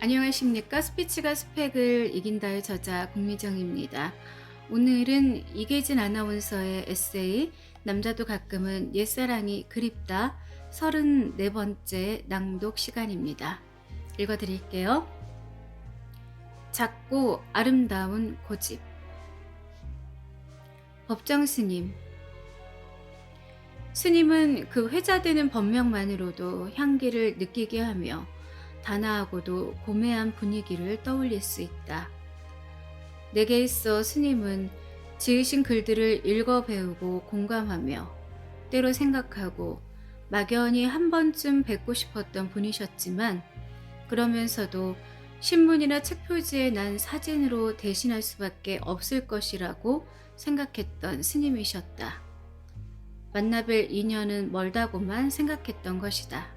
안녕하십니까. 스피치가 스펙을 이긴다의 저자 공미정입니다. 오늘은 이계진 아나운서의 에세이 남자도 가끔은 옛사랑이 그립다 34번째 낭독 시간입니다. 읽어드릴게요. 작고 아름다운 고집. 법정 스님. 스님은 그 회자되는 법명만으로도 향기를 느끼게 하며 단아하고도 고매한 분위기를 떠올릴 수 있다. 내게 있어 스님은 지으신 글들을 읽어 배우고 공감하며 때로 생각하고 막연히 한 번쯤 뵙고 싶었던 분이셨지만 그러면서도 신문이나 책 표지에 난 사진으로 대신할 수밖에 없을 것이라고 생각했던 스님이셨다. 만나뵐 인연은 멀다고만 생각했던 것이다.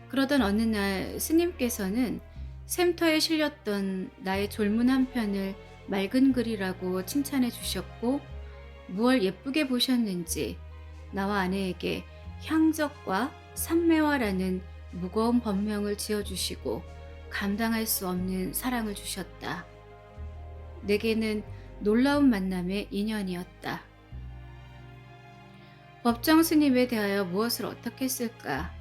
그러던 어느 날 스님께서는 샘터에 실렸던 나의 졸문 한 편을 맑은 글이라고 칭찬해 주셨고 무얼 예쁘게 보셨는지 나와 아내에게 향적과 산매화라는 무거운 법명을 지어주시고 감당할 수 없는 사랑을 주셨다. 내게는 놀라운 만남의 인연이었다. 법정 스님에 대하여 무엇을 어떻게 쓸까?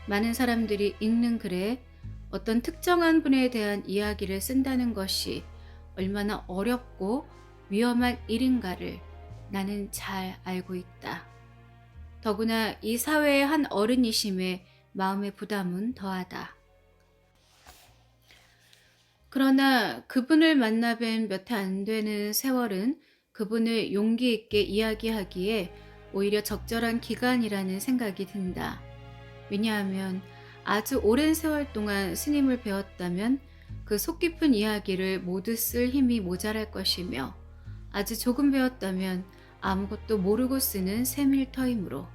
많은 사람들이 읽는 글에 어떤 특정한 분에 대한 이야기를 쓴다는 것이 얼마나 어렵고 위험한 일인가를 나는 잘 알고 있다. 더구나 이 사회의 한 어른이심에 마음의 부담은 더하다. 그러나 그분을 만나 뵌 몇 해 안 되는 세월은 그분을 용기 있게 이야기하기에 오히려 적절한 기간이라는 생각이 든다. 왜냐하면 아주 오랜 세월 동안 스님을 배웠다면 그 속 깊은 이야기를 모두 쓸 힘이 모자랄 것이며 아주 조금 배웠다면 아무것도 모르고 쓰는 셈일 터이므로.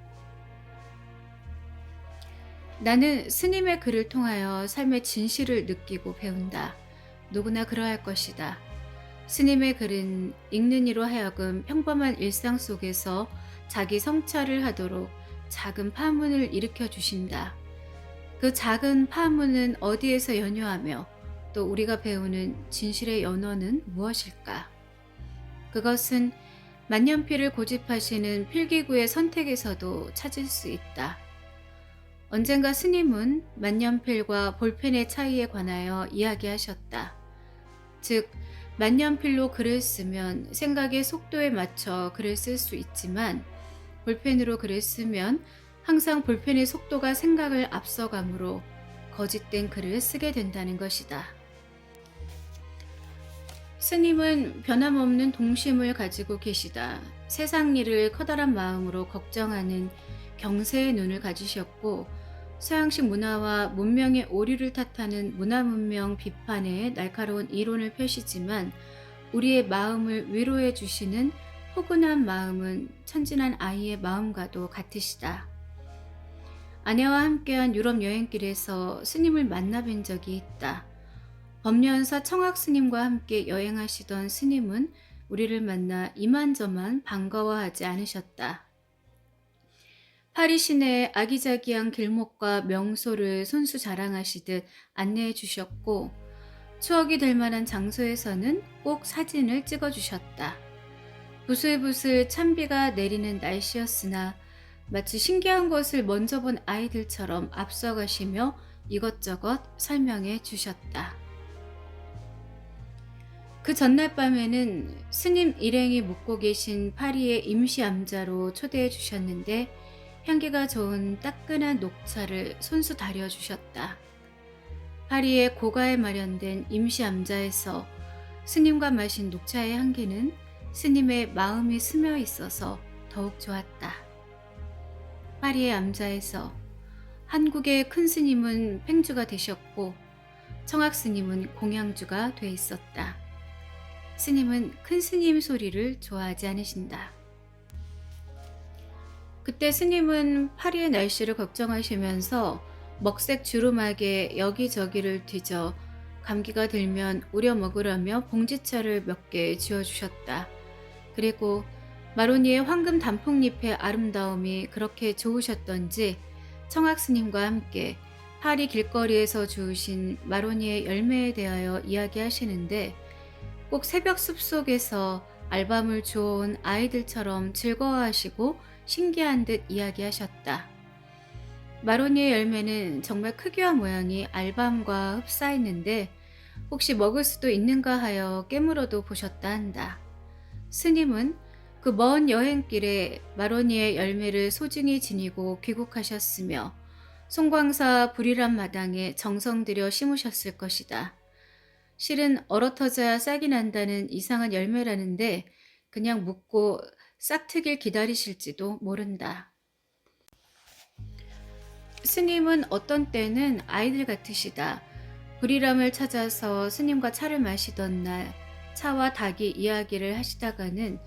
나는 스님의 글을 통하여 삶의 진실을 느끼고 배운다. 누구나 그러할 것이다. 스님의 글은 읽는 이로 하여금 평범한 일상 속에서 자기 성찰을 하도록 작은 파문을 일으켜 주신다. 그 작은 파문은 어디에서 연유하며 또 우리가 배우는 진실의 연원은 무엇일까? 그것은 만년필을 고집하시는 필기구의 선택에서도 찾을 수 있다. 언젠가 스님은 만년필과 볼펜의 차이에 관하여 이야기하셨다. 즉, 만년필로 글을 쓰면 생각의 속도에 맞춰 글을 쓸 수 있지만 볼펜으로 글을 쓰면 항상 볼펜의 속도가 생각을 앞서가므로 거짓된 글을 쓰게 된다는 것이다. 스님은 변함없는 동심을 가지고 계시다. 세상 일을 커다란 마음으로 걱정하는 경세의 눈을 가지셨고 서양식 문화와 문명의 오류를 탓하는 문화문명 비판에 날카로운 이론을 펴시지만 우리의 마음을 위로해 주시는 포근한 마음은 천진한 아이의 마음과도 같으시다. 아내와 함께한 유럽 여행길에서 스님을 만나 뵌 적이 있다. 법련사 청학 스님과 함께 여행하시던 스님은 우리를 만나 이만저만 반가워하지 않으셨다. 파리 시내의 아기자기한 길목과 명소를 손수 자랑하시듯 안내해 주셨고 추억이 될 만한 장소에서는 꼭 사진을 찍어 주셨다. 부슬부슬 찬비가 내리는 날씨였으나 마치 신기한 것을 먼저 본 아이들처럼 앞서가시며 이것저것 설명해 주셨다. 그 전날 밤에는 스님 일행이 묵고 계신 파리의 임시 암자로 초대해 주셨는데 향기가 좋은 따끈한 녹차를 손수 다려 주셨다. 파리의 고가에 마련된 임시 암자에서 스님과 마신 녹차의 향기는 스님의 마음이 스며 있어서 더욱 좋았다. 파리의 암자에서 한국의 큰 스님은 팽주가 되셨고 청학 스님은 공양주가 돼 있었다. 스님은 큰 스님 소리를 좋아하지 않으신다. 그때 스님은 파리의 날씨를 걱정하시면서 먹색 주름하게 여기저기를 뒤져 감기가 들면 우려 먹으라며 봉지차를 몇 개 쥐어주셨다. 그리고 마로니의 황금 단풍잎의 아름다움이 그렇게 좋으셨던지 청학 스님과 함께 파리 길거리에서 주우신 마로니의 열매에 대하여 이야기하시는데 꼭 새벽 숲속에서 알밤을 주워온 아이들처럼 즐거워하시고 신기한 듯 이야기하셨다. 마로니의 열매는 정말 크기와 모양이 알밤과 흡사했는데 혹시 먹을 수도 있는가 하여 깨물어도 보셨다 한다. 스님은 그 먼 여행길에 마로니의 열매를 소중히 지니고 귀국하셨으며 송광사 불이란 마당에 정성 들여 심으셨을 것이다. 실은 얼어터져야 싹이 난다는 이상한 열매라는데 그냥 묵고 싹트길 기다리실지도 모른다. 스님은 어떤 때는 아이들 같으시다. 불이람을 찾아서 스님과 차를 마시던 날 차와 닭이 이야기를 하시다가는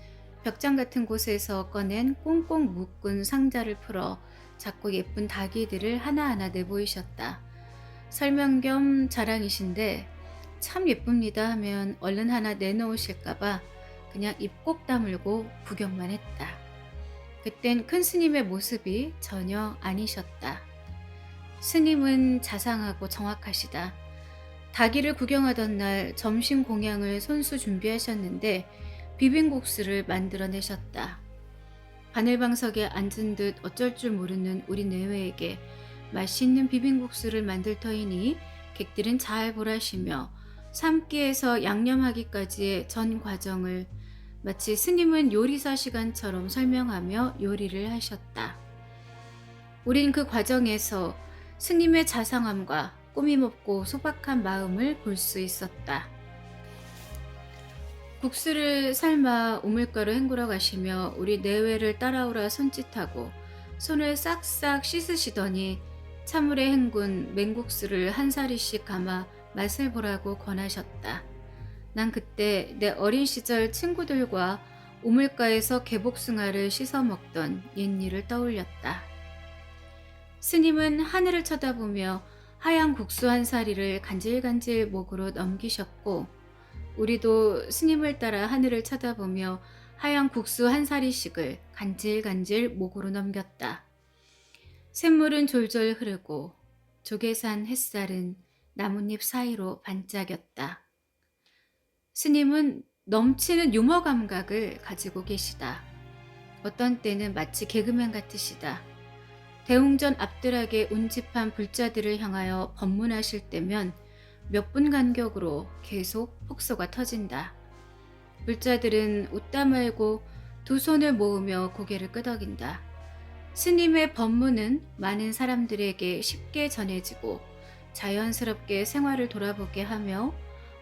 벽장 같은 곳에서 꺼낸 꽁꽁 묶은 상자를 풀어 작고 예쁜 닭이들을 하나하나 내보이셨다. 설명 겸 자랑이신데 참 예쁩니다 하면 얼른 하나 내놓으실까봐 그냥 입 꼭 다물고 구경만 했다. 그땐 큰 스님의 모습이 전혀 아니셨다. 스님은 자상하고 정확하시다. 닭이를 구경하던 날 점심 공양을 손수 준비하셨는데 비빔국수를 만들어내셨다. 바늘방석에 앉은 듯 어쩔 줄 모르는 우리 내외에게 맛있는 비빔국수를 만들 터이니 객들은 잘 보라시며 삶기에서 양념하기까지의 전 과정을 마치 스님은 요리사 시간처럼 설명하며 요리를 하셨다. 우린 그 과정에서 스님의 자상함과 꾸밈없고 소박한 마음을 볼 수 있었다. 국수를 삶아 우물가로 헹구러 가시며 우리 내외를 따라오라 손짓하고 손을 싹싹 씻으시더니 찬물에 헹군 맹국수를 한 사리씩 감아 맛을 보라고 권하셨다. 난 그때 내 어린 시절 친구들과 우물가에서 개복숭아를 씻어 먹던 옛일을 떠올렸다. 스님은 하늘을 쳐다보며 하얀 국수 한 사리를 간질간질 목으로 넘기셨고 우리도 스님을 따라 하늘을 쳐다보며 하얀 국수 한 사리씩을 간질간질 목으로 넘겼다. 샘물은 졸졸 흐르고 조개산 햇살은 나뭇잎 사이로 반짝였다. 스님은 넘치는 유머 감각을 가지고 계시다. 어떤 때는 마치 개그맨 같으시다. 대웅전 앞뜰하게 운집한 불자들을 향하여 법문하실 때면 몇 분 간격으로 계속 폭소가 터진다. 불자들은 웃다 말고 두 손을 모으며 고개를 끄덕인다. 스님의 법문은 많은 사람들에게 쉽게 전해지고 자연스럽게 생활을 돌아보게 하며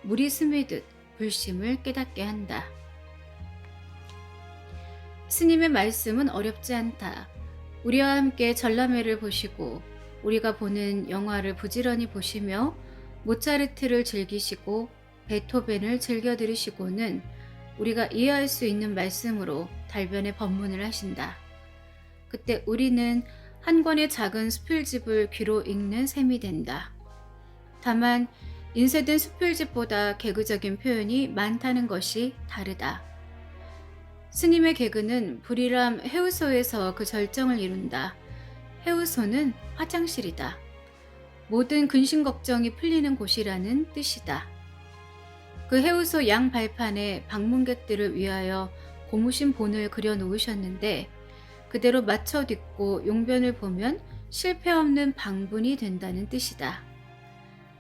물이 스미듯 불심을 깨닫게 한다. 스님의 말씀은 어렵지 않다. 우리와 함께 전람회를 보시고 우리가 보는 영화를 부지런히 보시며 모차르트를 즐기시고 베토벤을 즐겨 들으시고는 우리가 이해할 수 있는 말씀으로 달변의 법문을 하신다. 그때 우리는 한 권의 작은 수필집을 귀로 읽는 셈이 된다. 다만 인쇄된 수필집보다 개그적인 표현이 많다는 것이 다르다. 스님의 개그는 불이람 해우소에서 그 절정을 이룬다. 해우소는 화장실이다. 모든 근심 걱정이 풀리는 곳이라는 뜻이다. 그 해우소 양 발판에 방문객들을 위하여 고무신 본을 그려 놓으셨는데 그대로 맞춰 딛고 용변을 보면 실패 없는 방분이 된다는 뜻이다.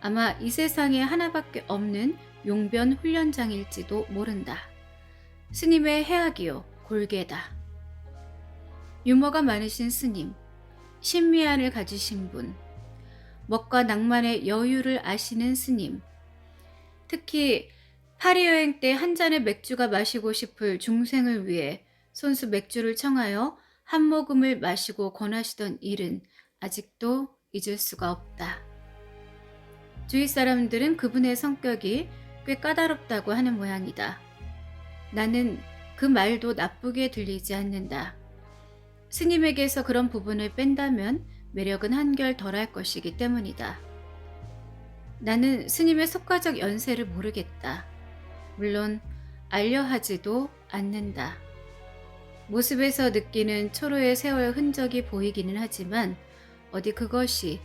아마 이 세상에 하나밖에 없는 용변 훈련장일지도 모른다. 스님의 해악이요 골개다. 유머가 많으신 스님, 신미안을 가지신 분, 먹과 낭만의 여유를 아시는 스님, 특히 파리 여행 때 한 잔의 맥주가 마시고 싶을 중생을 위해 손수 맥주를 청하여 한 모금을 마시고 권하시던 일은 아직도 잊을 수가 없다. 주위 사람들은 그분의 성격이 꽤 까다롭다고 하는 모양이다. 나는 그 말도 나쁘게 들리지 않는다. 스님에게서 그런 부분을 뺀다면 매력은 한결 덜할 것이기 때문이다. 나는 스님의 속가적 연세를 모르겠다. 물론 알려하지도 않는다. 모습에서 느끼는 초로의 세월 흔적이 보이기는 하지만 어디 그것이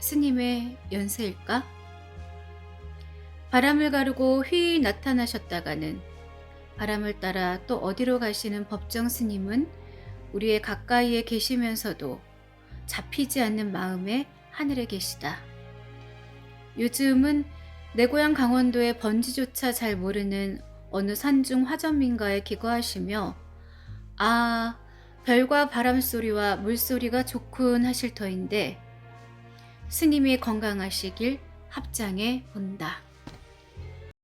스님의 연세일까? 바람을 가르고 휘 나타나셨다가는 바람을 따라 또 어디로 가시는 법정 스님은 우리의 가까이에 계시면서도 잡히지 않는 마음에 하늘에 계시다. 요즘은 내 고향 강원도의 번지조차 잘 모르는 어느 산중 화전민가에 기거하시며 아, 별과 바람소리와 물소리가 좋군 하실 터인데 스님이 건강하시길 합장해 본다.